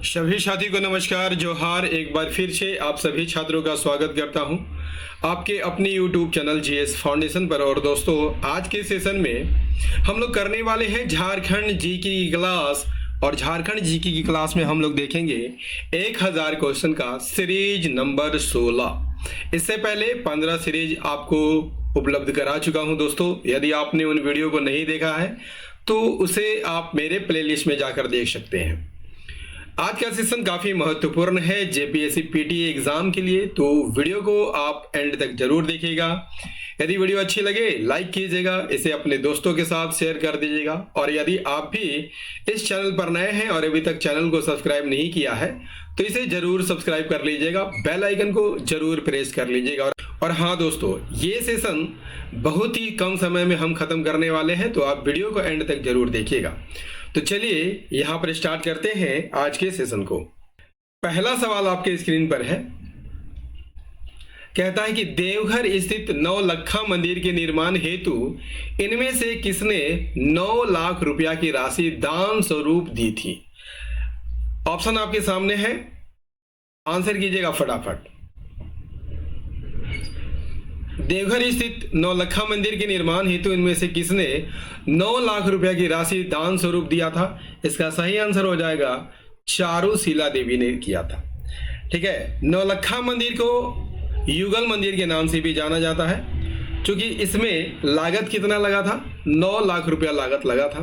सभी साथी को नमस्कार, जोहार। एक बार फिर से आप सभी छात्रों का स्वागत करता हूं आपके अपनी YouTube चैनल जीएस फाउंडेशन पर। और दोस्तों, आज के सेशन में हम लोग करने वाले हैं झारखंड जीके की क्लास। और झारखंड जीके की क्लास में हम लोग देखेंगे 1000 क्वेश्चन का सीरीज नंबर 16। इससे पहले 15 सीरीज आपको उपलब्ध करा चुका हूं दोस्तों। यदि आपने उन वीडियो को नहीं देखा है तो उसे आप मेरे प्लेलिस्ट में जाकर देख सकते हैं। आज का सेशन काफी महत्वपूर्ण है जेपीएससी पीटी एग्जाम के लिए, तो वीडियो को आप एंड तक जरूर देखिएगा। यदि वीडियो अच्छी लगे लाइक कीजिएगा, इसे अपने दोस्तों के साथ शेयर कर दीजिएगा। और यदि आप भी इस चैनल पर नए हैं और अभी तक चैनल को सब्सक्राइब नहीं किया है तो इसे जरूर सब्सक्राइब कर लीजिएगा, बेल आइकन को जरूर प्रेस कर लीजिएगा। और हाँ दोस्तों, ये सेशन बहुत ही कम समय में हम खत्म करने वाले हैं, तो आप वीडियो को एंड तक जरूर देखिएगा। तो चलिए यहाँ पर स्टार्ट करते हैं आज के सेशन को। पहला सवाल आपके स्क्रीन पर है, कहता है कि देवघर स्थित नौलखा मंदिर के निर्माण हेतु इनमें से किसने 9 लाख रुपया की राशि दान स्वरूप दी थी। ऑप्शन आपके सामने है, आंसर कीजिएगा फटाफट। देवघर स्थित नौलखा मंदिर के निर्माण हेतु इनमें से किसने 9 लाख रुपया की राशि दान स्वरूप दिया था। इसका सही आंसर हो जाएगा चारुशीला देवी ने किया था। ठीक है, नौलखा मंदिर को युगल मंदिर के नाम से भी जाना जाता है, क्योंकि इसमें लागत कितना लगा था, 9 लाख रुपया लागत लगा था,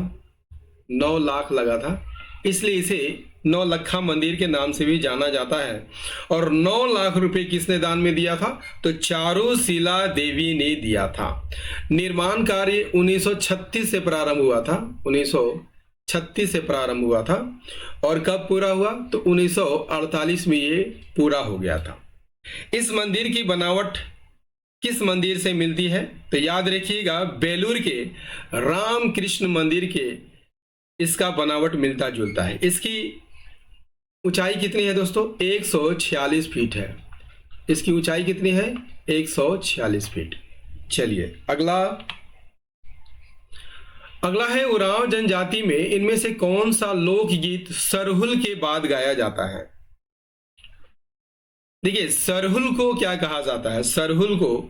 9 लाख लगा था, इसलिए इसे नौलखा मंदिर के नाम से भी जाना जाता है। और 9 लाख रुपए किसने दान में दिया था, तो चारुशीला देवी ने दिया था। निर्माण कार्य 1936 से प्रारंभ हुआ था, 1936 से प्रारंभ हुआ था। और कब पूरा हुआ, तो 1948 में ये पूरा हो गया था। इस मंदिर की बनावट किस मंदिर से मिलती है, तो याद रखिएगा बेलूर के रामकृष्ण मंदिर के इसका बनावट मिलता जुलता है। इसकी ऊंचाई कितनी है दोस्तों, 146 फीट है। इसकी ऊंचाई कितनी है, 146 फीट। चलिए अगला है, उरांव जनजाति में इनमें से कौन सा लोकगीत सरहुल के बाद गाया जाता है। देखिए, सरहुल को क्या कहा जाता है, सरहुल को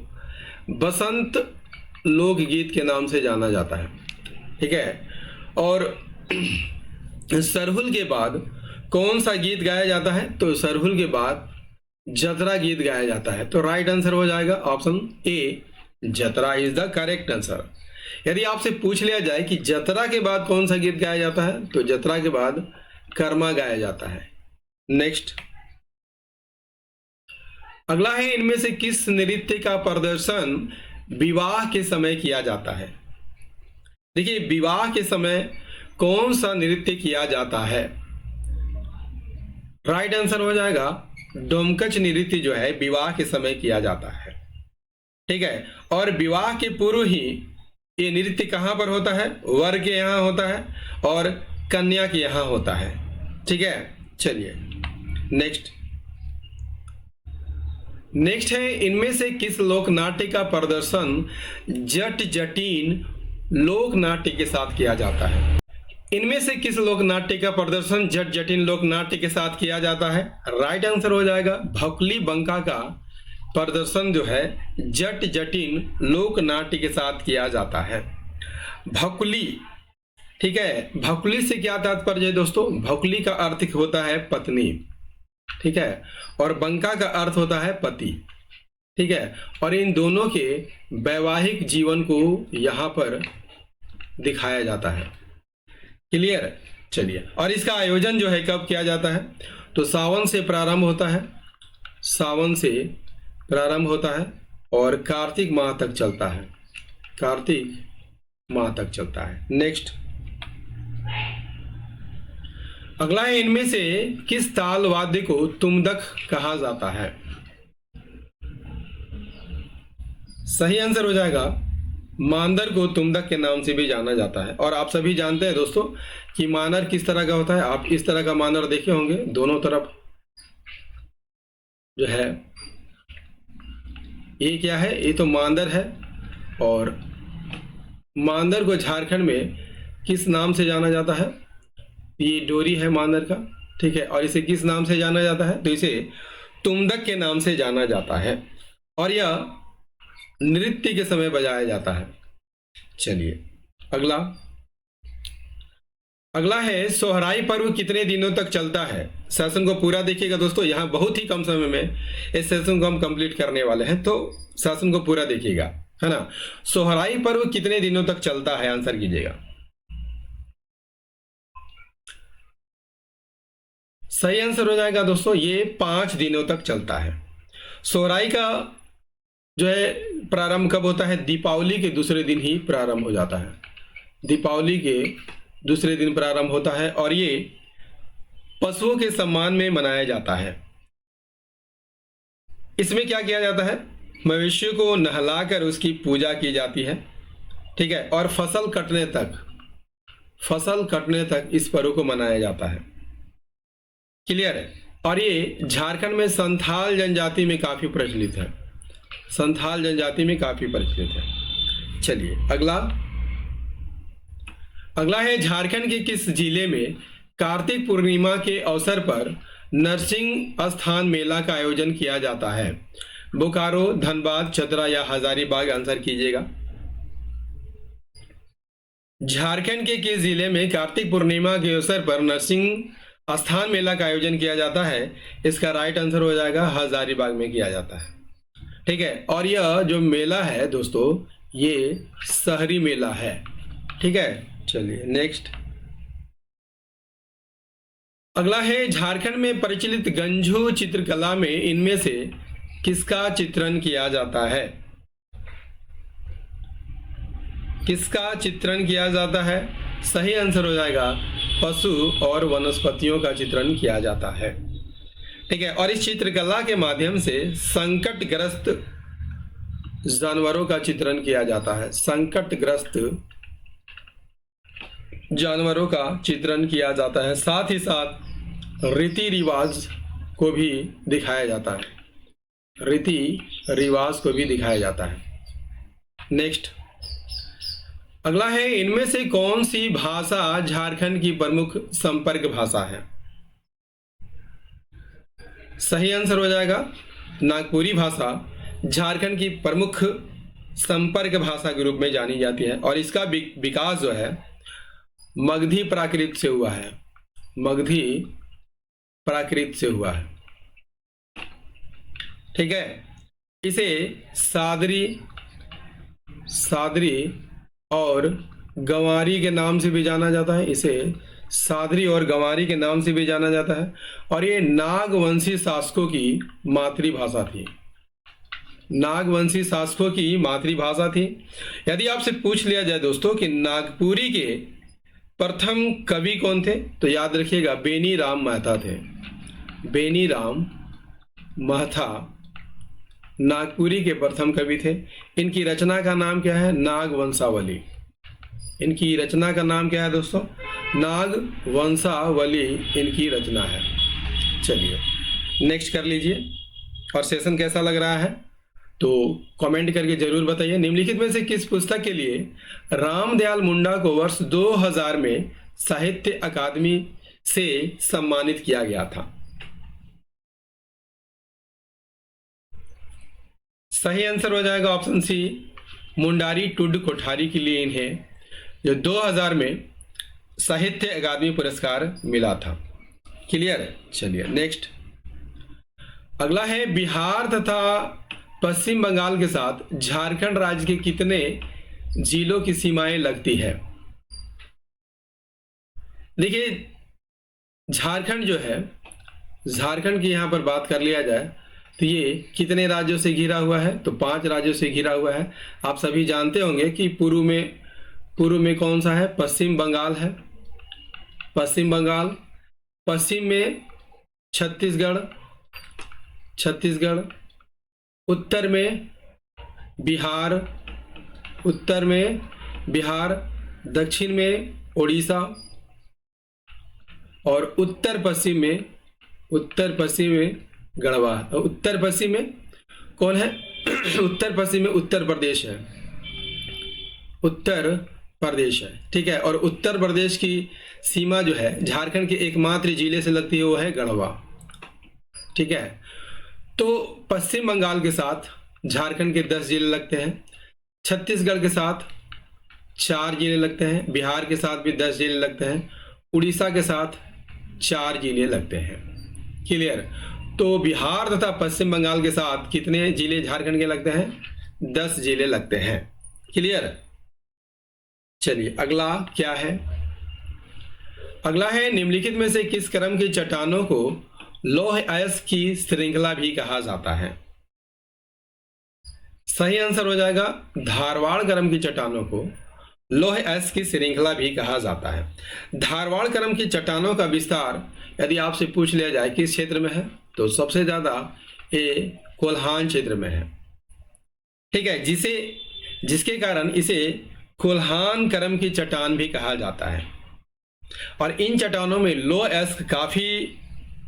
बसंत लोकगीत के नाम से जाना जाता है। ठीक है, और सरहुल के बाद कौन सा गीत गाया जाता है, तो सरहुल के बाद जतरा गीत गाया जाता है। तो राइट आंसर हो जाएगा ऑप्शन ए, जतरा इज द करेक्ट आंसर। यदि आपसे पूछ लिया जाए कि जतरा के बाद कौन सा गीत गाया जाता है, तो जतरा के बाद कर्मा गाया जाता है। नेक्स्ट अगला है, इनमें से किस नृत्य का प्रदर्शन विवाह के समय किया जाता है। देखिए, विवाह के समय कौन सा नृत्य किया जाता है, राइट आंसर हो जाएगा डोमकच नृत्य जो है विवाह के समय किया जाता है। ठीक है, और विवाह के पूर्व ही ये नृत्य कहां पर होता है, वर के यहां होता है और कन्या के यहां होता है। ठीक है, चलिए नेक्स्ट है, इनमें से किस लोक नाट्य का प्रदर्शन जट जटिन लोक नाट्य के साथ किया जाता है। इनमें से किस लोक नाट्य का प्रदर्शन जट जटिन लोक नाट्य के साथ किया जाता है, राइट आंसर हो जाएगा भकुली बंका का प्रदर्शन जो है जट जटिन लोक नाट्य के साथ किया जाता है। भकुली, ठीक है, भकुली से क्या तात्पर्य है दोस्तों, भकुली का अर्थ होता है पत्नी। ठीक है, और बंका का अर्थ होता है पति। ठीक है, और इन दोनों के वैवाहिक जीवन को यहां पर दिखाया जाता है। क्लियर, चलिए। और इसका आयोजन जो है कब किया जाता है, तो सावन से प्रारंभ होता है, सावन से प्रारंभ होता है और कार्तिक माह तक चलता है, कार्तिक माह तक चलता है। नेक्स्ट अगला है, इनमें से किस ताल वाद्य को तुमदक कहा जाता है। सही आंसर हो जाएगा मांदर को तुमदक के नाम से भी जाना जाता है। और आप सभी जानते हैं दोस्तों कि मानर किस तरह का होता है। आप इस तरह का मानर देखे होंगे, दोनों तरफ जो है, ये क्या है, ये तो मांदर है। और मांदर को झारखंड में किस नाम से जाना जाता है, ये डोरी है मांदर का, ठीक है, और इसे किस नाम से जाना जाता है? तो इसे तुम्दक के नाम से जाना जाता है और यह नृत्य के समय बजाया जाता है। चलिए अगला है सोहराई पर्व कितने दिनों तक चलता है? सेशन को पूरा देखिएगा दोस्तों, यहाँ बहुत ही कम समय में इस सेशन को हम कंप्लीट करने वाले हैं, तो सेशन को पूरा देखिएगा, है ना। सोहराई पर्व कितने दिनों तक चलता है? आंसर कीजिएगा। सही आंसर हो जाएगा दोस्तों, ये 5 दिनों तक चलता है। सोहराई का जो है प्रारंभ कब होता है? दीपावली के दूसरे दिन ही प्रारंभ हो जाता है। दीपावली के दूसरे दिन प्रारंभ होता है और ये पशुओं के सम्मान में मनाया जाता है। इसमें क्या किया जाता है? मवेशियों को नहलाकर उसकी पूजा की जाती है, ठीक है, और फसल कटने तक इस पर्व को मनाया जाता है। क्लियर है? और ये झारखंड में संथाल जनजाति में काफी प्रचलित है। संथाल जनजाति में काफी प्रचलित है। चलिए अगला है झारखंड के किस जिले में कार्तिक पूर्णिमा के अवसर पर नरसिंह स्थान मेला का आयोजन किया जाता है? बोकारो, धनबाद, चतरा या हजारीबाग? आंसर कीजिएगा। झारखंड के किस जिले में कार्तिक पूर्णिमा के अवसर पर नरसिंह स्थान मेला का आयोजन किया जाता है? इसका राइट आंसर हो जाएगा हजारीबाग में किया जाता है, ठीक है। और यह जो मेला है दोस्तों, ये शहरी मेला है, ठीक है। चलिए नेक्स्ट अगला है झारखंड में प्रचलित गंजू चित्रकला में इनमें से किसका चित्रण किया जाता है? किसका चित्रण किया जाता है? सही आंसर हो जाएगा पशु और वनस्पतियों का चित्रण किया जाता है, ठीक है। और इस चित्रकला के माध्यम से संकटग्रस्त जानवरों का चित्रण किया जाता है। संकटग्रस्त जानवरों का चित्रण किया जाता है, साथ ही साथ रीति रिवाज को भी दिखाया जाता है। रीति रिवाज को भी दिखाया जाता है। नेक्स्ट अगला है इनमें से कौन सी भाषा झारखंड की प्रमुख संपर्क भाषा है? सही आंसर हो जाएगा नागपुरी भाषा झारखंड की प्रमुख संपर्क भाषा के रूप में जानी जाती है और इसका विकास जो है मगधी प्राकृत से हुआ है। मगधी प्राकृत से हुआ है, ठीक है। इसे सादरी और गंवारी के नाम से भी जाना जाता है। इसे सादरी और गंवारी के नाम से भी जाना जाता है और ये नागवंशी शासकों की मातृभाषा थी। नागवंशी शासकों की मातृभाषा थी। यदि आपसे पूछ लिया जाए दोस्तों कि नागपुरी के प्रथम कवि कौन थे, तो याद रखिएगा बेनी राम महता थे। बेनी राम महता नागपुरी के प्रथम कवि थे। इनकी रचना का नाम क्या है? नागवंशावली। इनकी रचना का नाम क्या है दोस्तों? नागवंशावली इनकी रचना है। चलिए नेक्स्ट कर लीजिए। और सेशन कैसा लग रहा है तो कमेंट करके जरूर बताइए। निम्नलिखित में से किस पुस्तक के लिए रामदयाल मुंडा को वर्ष 2000 में साहित्य अकादमी से सम्मानित किया गया था? सही आंसर हो जाएगा ऑप्शन सी, मुंडारी टुड कोठारी के लिए इन्हें जो 2000 में साहित्य अकादमी पुरस्कार मिला था। क्लियर है? चलिए नेक्स्ट अगला है बिहार तथा पश्चिम बंगाल के साथ झारखंड राज्य के कितने जिलों की सीमाएं लगती है? देखिए झारखंड जो है, झारखंड की यहां पर बात कर लिया जाए तो ये कितने राज्यों से घिरा हुआ है? तो 5 राज्यों से घिरा हुआ है। आप सभी जानते होंगे कि पूर्व में कौन सा है? पश्चिम बंगाल है। पश्चिम बंगाल, पश्चिम में छत्तीसगढ़, उत्तर में बिहार, दक्षिण में उड़ीसा और उत्तर पश्चिम में गढ़वा। उत्तर पश्चिम में कौन है? उत्तर पश्चिम में उत्तर प्रदेश है। उत्तर प्रदेश है, ठीक है। और उत्तर प्रदेश की सीमा जो है झारखंड के एकमात्र जिले से लगती है, वो है गढ़वा, ठीक है। तो पश्चिम बंगाल के साथ झारखंड के 10 जिले लगते हैं, छत्तीसगढ़ के साथ 4 जिले लगते हैं, बिहार के साथ भी 10 जिले लगते हैं, उड़ीसा के साथ 4 जिले लगते हैं। क्लियर। तो बिहार तथा पश्चिम बंगाल के साथ कितने जिले झारखंड के लगते हैं? 10 जिले लगते हैं। क्लियर। चलिए अगला क्या है? अगला है निम्नलिखित में से किस क्रम की चट्टानों को लौह अयस्क की श्रृंखला भी कहा जाता है? सही आंसर हो जाएगा धारवाड़ क्रम की चट्टानों को लौह अयस्क की श्रृंखला भी कहा जाता है। धारवाड़ क्रम की चट्टानों का विस्तार यदि आपसे पूछ लिया जाए किस क्षेत्र में है, तो सबसे ज्यादा ये कोल्हान क्षेत्र में है, ठीक है, जिसके कारण इसे कोल्हान क्रम की चट्टान भी कहा जाता है। और इन चट्टानों में लौह अयस्क काफी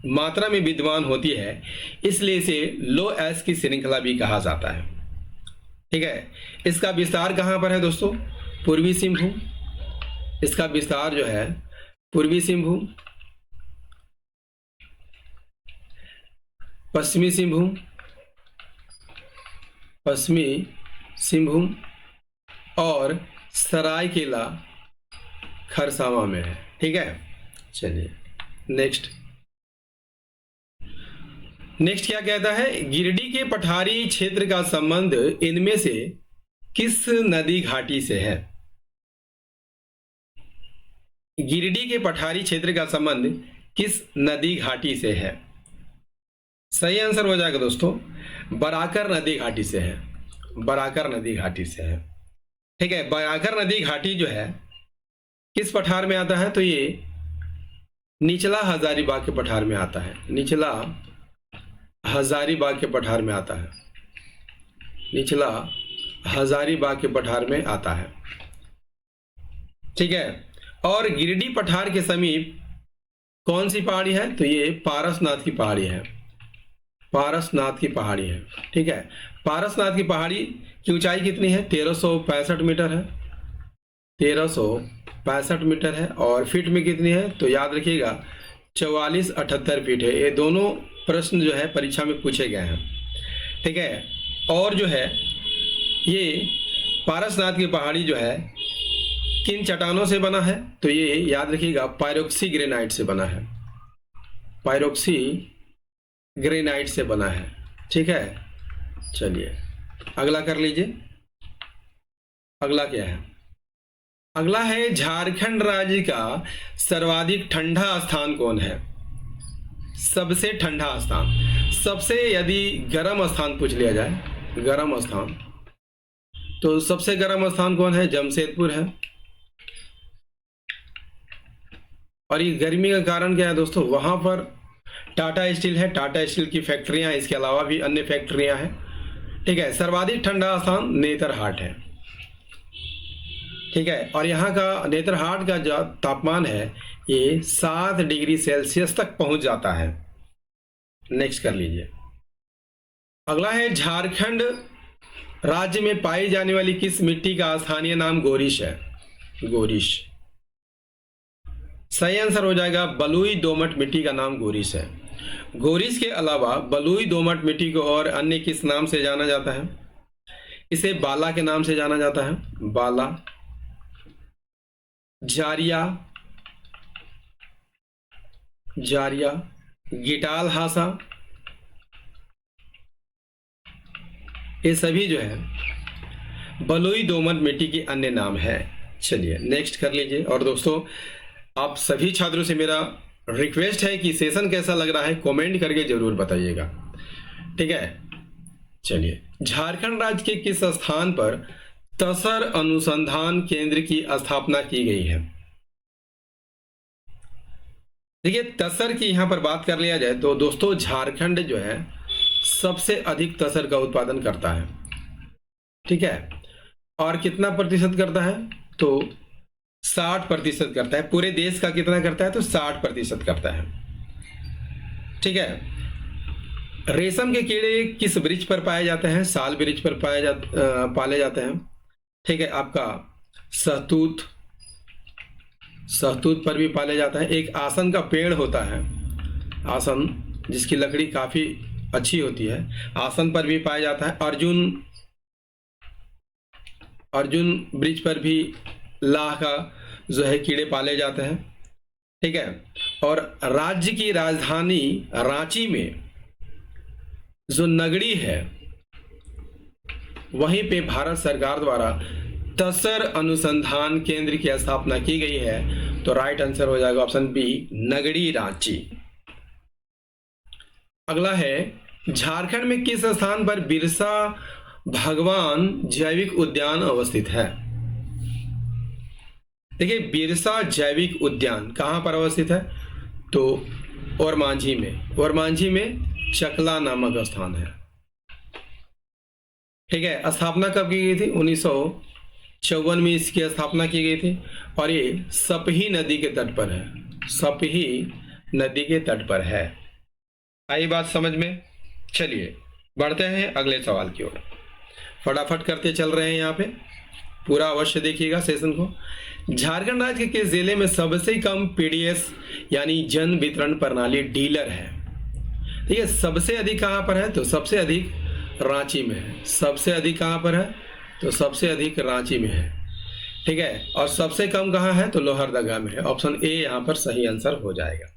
मात्रा में विद्यमान होती है, इसलिए इसे लौह अयस्क की श्रृंखला भी कहा जाता है, ठीक है। इसका विस्तार कहां पर है दोस्तों? पूर्वी सिंहभूम। इसका विस्तार जो है पूर्वी सिंहभूम, पश्चिमी सिंहभूम, और सरायकेला खरसावां में है, ठीक है। चलिए नेक्स्ट क्या कहता है? गिरिडीह के पठारी क्षेत्र का संबंध इनमें से किस नदी घाटी से है? गिरिडीह के पठारी क्षेत्र का संबंध किस नदी घाटी से है? सही आंसर हो जाएगा दोस्तों बराकर नदी घाटी से है, बराकर नदी घाटी से है, ठीक है। बराकर नदी घाटी जो है किस पठार में आता है? तो ये निचला हजारीबाग के पठार में आता है, निचला हजारीबाग के पठार में आता है, निचला हजारीबाग के पठार में आता है, ठीक है। और गिरिडीह पठार के समीप कौन सी पहाड़ी है? तो ये पारसनाथ की पहाड़ी है, पारसनाथ की पहाड़ी है, ठीक है। पारसनाथ की पहाड़ी की ऊंचाई कितनी है? 1365 मीटर है, 1365 मीटर है। और फीट में कितनी है? तो याद रखिएगा 4478 फीट है। ये दोनों प्रश्न जो है परीक्षा में पूछे गए हैं, ठीक है। और जो है ये पारसनाथ की पहाड़ी जो है किन चट्टानों से बना है? तो ये याद रखिएगा पायरोक्सी ग्रेनाइट से बना है, पायरोक्सी ग्रेनाइट से बना है, ठीक है। चलिए अगला कर लीजिए। अगला क्या है? अगला है झारखंड राज्य का सर्वाधिक ठंडा स्थान कौन है? सबसे ठंडा स्थान, सबसे यदि गर्म स्थान पूछ लिया जाए, गर्म स्थान, तो सबसे गर्म स्थान कौन है? जमशेदपुर है। और ये गर्मी का कारण क्या है दोस्तों? वहां पर टाटा स्टील है, टाटा स्टील की फैक्ट्रियां, इसके अलावा भी अन्य फैक्ट्रियां हैं, ठीक है। सर्वाधिक ठंडा स्थान नेतरहाट है, ठीक है। और यहाँ का नेतरहाट का जो तापमान है ये 7 डिग्री सेल्सियस तक पहुंच जाता है। नेक्स्ट कर लीजिए। अगला है झारखंड राज्य में पाई जाने वाली किस मिट्टी का स्थानीय नाम गोरिश है? गोरिश। सही आंसर हो जाएगा बलुई दोमट मिट्टी का नाम गोरिश है। गोरिश के अलावा बलुई दोमट मिट्टी को और अन्य किस नाम से जाना जाता है? इसे बाला के नाम से जाना जाता है, बाला, जारिया, जारिया, गिटाल हासा, ये सभी जो है बलुई दोमट मिट्टी के अन्य नाम है। चलिए नेक्स्ट कर लीजिए। और दोस्तों आप सभी छात्रों से मेरा रिक्वेस्ट है कि सेशन कैसा लग रहा है कमेंट करके जरूर बताइएगा, ठीक है। चलिए झारखंड राज्य के किस स्थान पर तसर अनुसंधान केंद्र की स्थापना की गई है? देखिए तसर की यहां पर बात कर लिया जाए तो दोस्तों झारखंड जो है सबसे अधिक तसर का उत्पादन करता है, ठीक है। और कितना प्रतिशत करता है? तो 60% करता है। पूरे देश का कितना करता है? तो 60% करता है, ठीक है। रेशम के कीड़े किस वृक्ष पर पाए जाते हैं? साल वृक्ष पर पाले जाते हैं, ठीक है। आपका सहतूत, सहतूत पर भी पाया जाता है। एक आसन का पेड़ होता है, आसन जिसकी लकड़ी काफी अच्छी होती है, आसन पर भी पाया जाता है। अर्जुन वृक्ष पर भी लाह का जो है कीड़े पाले जाते हैं, ठीक है। और राज्य की राजधानी रांची में जो नगड़ी है, वहीं पे भारत सरकार द्वारा तसर अनुसंधान केंद्र की स्थापना की गई है। तो राइट आंसर हो जाएगा ऑप्शन बी, नगड़ी रांची। अगला है, झारखंड में किस स्थान पर बिरसा भगवान जैविक उद्यान अवस्थित है? देखिए, बिरसा जैविक उद्यान कहां पर अवस्थित है? तो ओरमांझी में, ओरमांझी में चकला नामक स्थान है, ठीक है। स्थापना कब की गई थी? 1954 में इसकी स्थापना की गई थी और ये सपही नदी के तट पर है, सपही नदी के तट पर है। आई बात समझ में? चलिए बढ़ते हैं अगले सवाल की ओर, फटाफट करते चल रहे हैं। यहाँ पे पूरा अवश्य देखिएगा सेशन को। झारखंड राज्य के किस जिले में सबसे कम पीडीएस यानी जन वितरण प्रणाली डीलर है? ठीक है, सबसे अधिक कहां पर है? तो सबसे अधिक रांची में है। सबसे अधिक कहां पर है? तो सबसे अधिक रांची में है, ठीक है। और सबसे कम कहां है? तो लोहरदगा में है। ऑप्शन ए यहां पर सही आंसर हो जाएगा।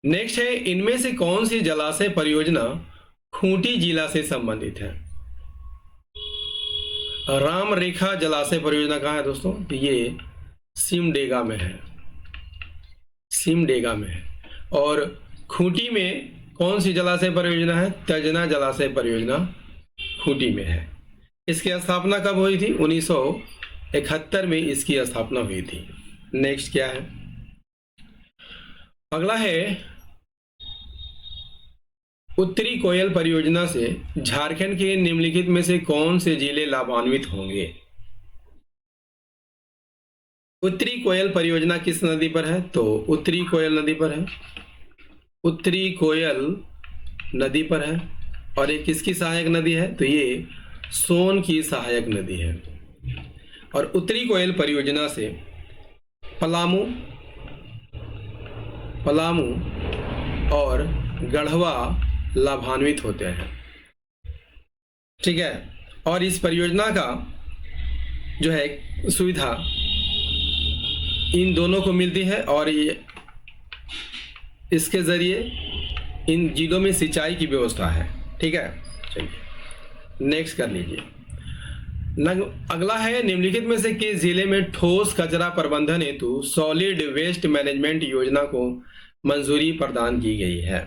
नेक्स्ट है, इनमें से कौन सी जलाशय परियोजना खूंटी जिला से संबंधित है? राम रेखा जलाशय परियोजना कहां है दोस्तों? तो ये सिमडेगा में है, सिमडेगा में है। और खूंटी में कौन सी जलाशय परियोजना है? तजना जलाशय परियोजना खूंटी में है। इसकी स्थापना कब हुई थी? 1971 में इसकी स्थापना हुई थी। नेक्स्ट क्या है? अगला है, उत्तरी कोयल परियोजना से झारखंड के निम्नलिखित में से कौन से जिले लाभान्वित होंगे? उत्तरी कोयल परियोजना किस नदी पर है? तो उत्तरी कोयल नदी पर है, उत्तरी कोयल नदी पर है। और ये किसकी सहायक नदी है? तो ये सोन की सहायक नदी है। और उत्तरी कोयल परियोजना से पलामू और गढ़वा लाभान्वित होते हैं, ठीक है। और इस परियोजना का जो है सुविधा इन दोनों को मिलती है और ये इसके जरिए इन जिलों में सिंचाई की व्यवस्था है, ठीक है। चलिए नेक्स्ट कर लीजिए। अगला है, निम्नलिखित में से किस जिले में ठोस कचरा प्रबंधन हेतु सॉलिड वेस्ट मैनेजमेंट योजना को मंजूरी प्रदान की गई है?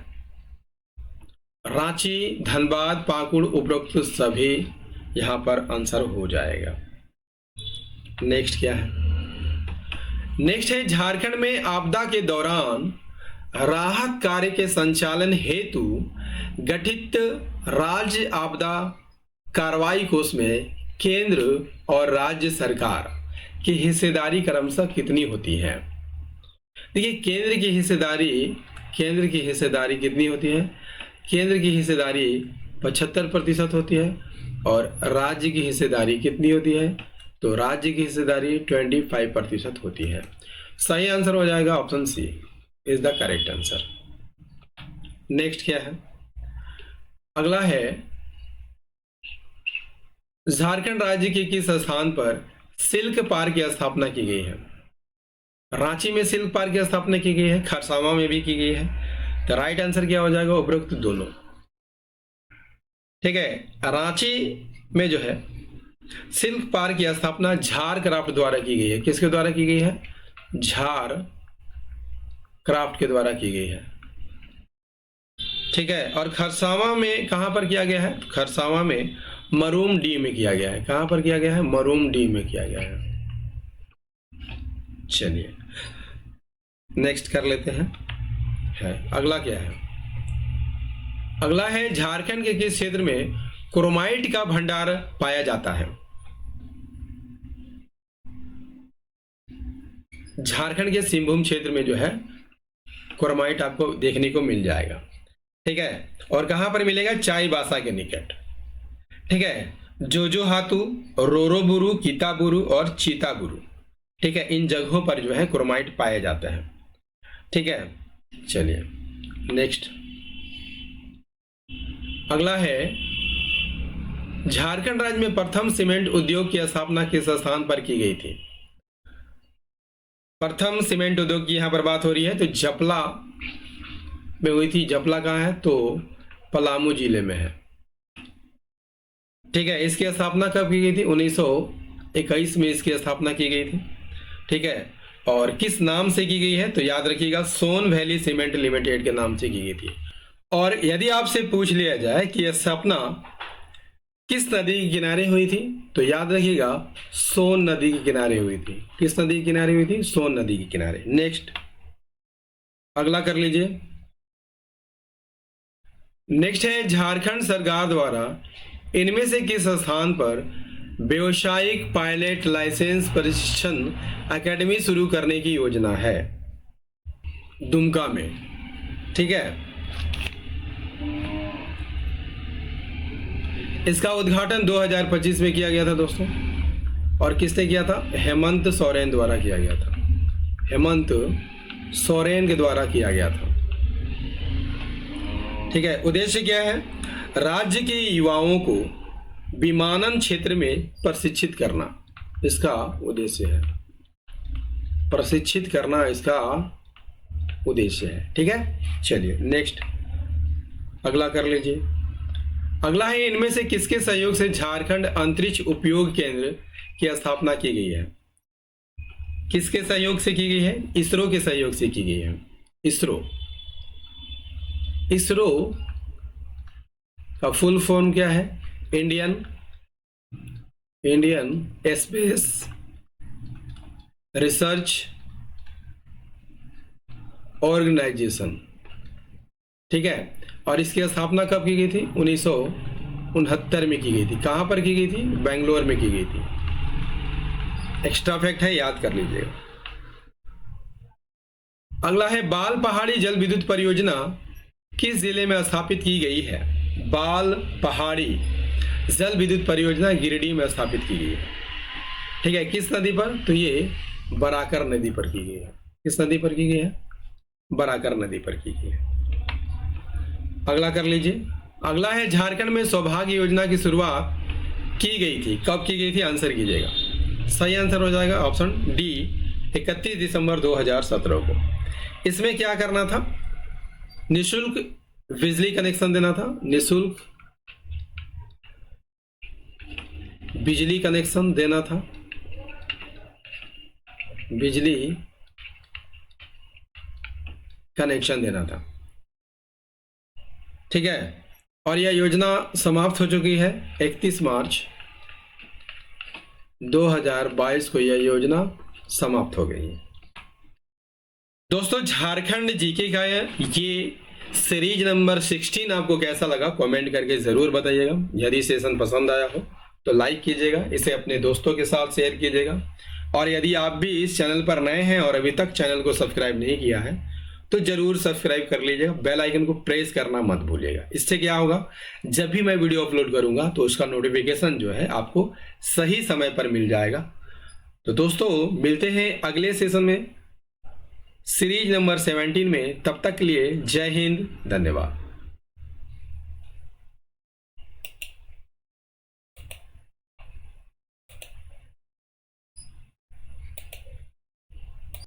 रांची, धनबाद, पाकुड़, उपरोक्त सभी यहां पर आंसर हो जाएगा। नेक्स्ट क्या है? नेक्स्ट है, झारखंड में आपदा के दौरान राहत कार्य के संचालन हेतु गठित राज्य आपदा कार्रवाई कोष में केंद्र और राज्य सरकार की हिस्सेदारी क्रमशः कितनी होती है? देखिए, केंद्र की हिस्सेदारी कितनी होती है? केंद्र की हिस्सेदारी 75% होती है और राज्य की हिस्सेदारी कितनी होती है? तो राज्य की हिस्सेदारी 25% होती है। सही आंसर हो जाएगा option C is the correct answer. Next क्या है? अगला है, झारखंड राज्य के किस स्थान पर सिल्क पार्क की स्थापना की गई है? रांची में सिल्क पार्क की स्थापना की गई है, खरसावां में भी की गई है। तो राइट आंसर क्या हो जाएगा? उपरोक्त दोनों, ठीक है। रांची में जो है सिल्क पार्क की स्थापना झार क्राफ्ट द्वारा की गई है। किसके द्वारा की गई है? झार क्राफ्ट के द्वारा की गई है, ठीक है। और खरसावां में कहां पर किया गया है? खरसावां में मरूम डी में किया गया है। कहां पर किया गया है? मरूम डी में किया गया है। चलिए नेक्स्ट कर लेते हैं। अगला क्या है? अगला है, झारखंड के किस क्षेत्र में क्रोमाइट का भंडार पाया जाता है? झारखंड के सिंहभूम क्षेत्र में जो है क्रोमाइट आपको देखने को मिल जाएगा, ठीक है। और कहां पर मिलेगा? चाईबासा के निकट, ठीक है, जोजो हातू, रोरोबुरु, किताबुरु और चीताबुरु। ठीक है, इन जगहों पर जो है क्रोमाइट पाए जाते हैं। ठीक है, चलिए नेक्स्ट अगला है, झारखंड राज्य में प्रथम सीमेंट उद्योग की स्थापना किस स्थान पर की गई थी? प्रथम सीमेंट उद्योग की यहां पर बात हो रही है तो जपला में हुई थी। जपला कहाँ है? तो पलामू जिले में है। ठीक है, इसकी स्थापना कब की गई थी? 1921 में इसकी स्थापना की गई थी। ठीक है, और किस नाम से की गई है? तो याद रखिएगा, सोन वैली सीमेंट लिमिटेड के नाम से की गई थी। और यदि आपसे पूछ लिया जाए कि यह स्थापना किस नदी के किनारे हुई थी, तो याद रखिएगा सोन नदी के किनारे हुई थी। किस नदी के किनारे हुई थी? सोन नदी के किनारे। नेक्स्ट अगला कर लीजिए। नेक्स्ट है, झारखंड सरकार द्वारा इनमें से किस स्थान पर व्यावसायिक पायलट लाइसेंस प्रशिक्षण एकेडमी शुरू करने की योजना है? दुमका में। ठीक है, इसका उद्घाटन 2025 में किया गया था दोस्तों। और किसने किया था? हेमंत सोरेन द्वारा किया गया था। हेमंत सोरेन के द्वारा किया गया था। ठीक है, उद्देश्य क्या है? राज्य के युवाओं को विमानन क्षेत्र में प्रशिक्षित करना इसका उद्देश्य है। प्रशिक्षित करना इसका उद्देश्य है। ठीक है, चलिए नेक्स्ट अगला कर लीजिए। अगला है, इनमें से किसके सहयोग से झारखंड अंतरिक्ष उपयोग केंद्र की स्थापना की गई है? किसके सहयोग से की गई है? इसरो के सहयोग से की गई है। इसरो का फुल फॉर्म क्या है? Indian space research organisation. ठीक है, और इसकी स्थापना कब की गई थी? 1969 में की गई थी। कहां पर की गई थी? बेंगलोर में की गई थी। एक्स्ट्रा फैक्ट है, याद कर लीजिएगा। अगला है, बाल पहाड़ी जल विद्युत परियोजना किस जिले में स्थापित की गई है? बाल पहाड़ी जल विद्युत परियोजना गिरिडीह में स्थापित की गई है। ठीक है, किस नदी पर? तो ये बराकर नदी पर की गई है। किस नदी पर की गई है? बराकर नदी पर की गई है। अगला कर लीजिए। अगला है, झारखंड में सौभाग्य योजना की शुरुआत की गई थी। कब की गई थी? आंसर कीजिएगा। सही आंसर हो जाएगा ऑप्शन डी, 31 दिसंबर 2017 को। इसमें क्या करना था? निःशुल्क बिजली कनेक्शन देना था। निःशुल्क बिजली कनेक्शन देना था। बिजली कनेक्शन देना था। ठीक है, और यह योजना समाप्त हो चुकी है। 31 मार्च 2022 को यह योजना समाप्त हो गई है। दोस्तों, झारखंड जीके का ये सीरीज नंबर 16 आपको कैसा लगा कमेंट करके जरूर बताइएगा। यदि सेशन पसंद आया हो तो लाइक कीजिएगा, इसे अपने दोस्तों के साथ शेयर कीजिएगा। और यदि आप भी इस चैनल पर नए हैं और अभी तक चैनल को सब्सक्राइब नहीं किया है तो जरूर सब्सक्राइब कर लीजिएगा। बेल आइकन को प्रेस करना मत भूलिएगा। इससे क्या होगा, जब भी मैं वीडियो अपलोड करूंगा तो उसका नोटिफिकेशन जो है आपको सही समय पर मिल जाएगा। तो दोस्तों, मिलते हैं अगले सेशन में सीरीज नंबर 17 में। तब तक के लिए जय हिंद, धन्यवाद।